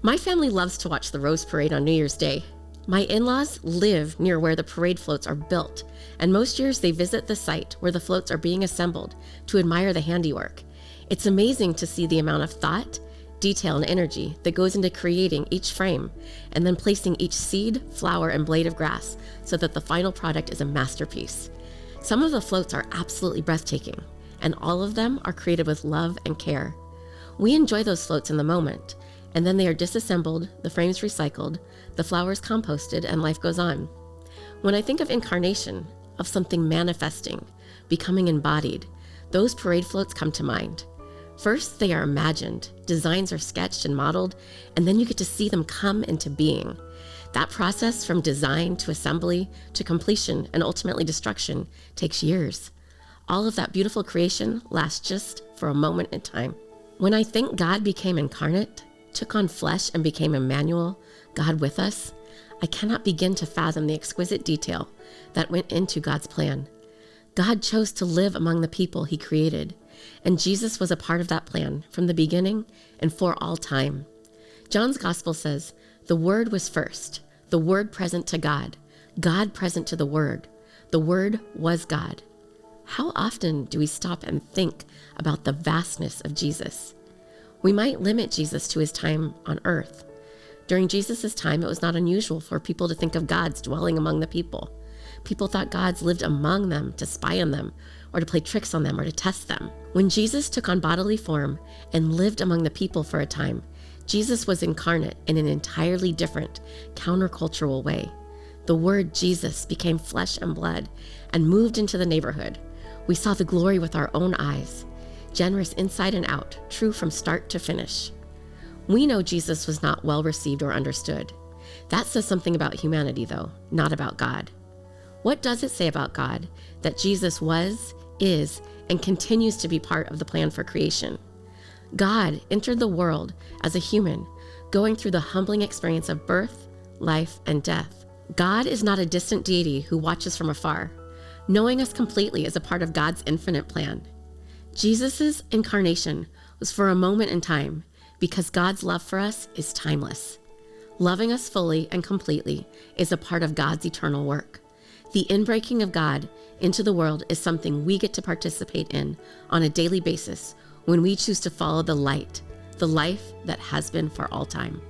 My family loves to watch the Rose Parade on New Year's Day. My in-laws live near where the parade floats are built, and most years they visit the site where the floats are being assembled to admire the handiwork. It's amazing to see the amount of thought, detail, and energy that goes into creating each frame and then placing each seed, flower, and blade of grass so that the final product is a masterpiece. Some of the floats are absolutely breathtaking, and all of them are created with love and care. We enjoy those floats in the moment, and then they are disassembled, the frames recycled, the flowers composted, and life goes on. When I think of incarnation, of something manifesting, becoming embodied, those parade floats come to mind. First, they are imagined, designs are sketched and modeled, and then you get to see them come into being. That process from design to assembly to completion and ultimately destruction takes years. All of that beautiful creation lasts just for a moment in time. When I think God became incarnate, took on flesh and became Emmanuel, God with us, I cannot begin to fathom the exquisite detail that went into God's plan. God chose to live among the people he created, and Jesus was a part of that plan from the beginning and for all time. John's gospel says, "The Word was first, the Word present to God, God present to the Word was God." How often do we stop and think about the vastness of Jesus? We might limit Jesus to his time on earth. During Jesus' time, it was not unusual for people to think of gods dwelling among the people. People thought gods lived among them to spy on them, or to play tricks on them, or to test them. When Jesus took on bodily form and lived among the people for a time, Jesus was incarnate in an entirely different, countercultural way. The Word Jesus became flesh and blood and moved into the neighborhood. We saw the glory with our own eyes. Generous inside and out, true from start to finish. We know Jesus was not well received or understood. That says something about humanity, though, not about God. What does it say about God that Jesus was, is, and continues to be part of the plan for creation? God entered the world as a human, going through the humbling experience of birth, life, and death. God is not a distant deity who watches from afar. Knowing us completely is a part of God's infinite plan. Jesus' incarnation was for a moment in time because God's love for us is timeless. Loving us fully and completely is a part of God's eternal work. The inbreaking of God into the world is something we get to participate in on a daily basis when we choose to follow the light, the life that has been for all time.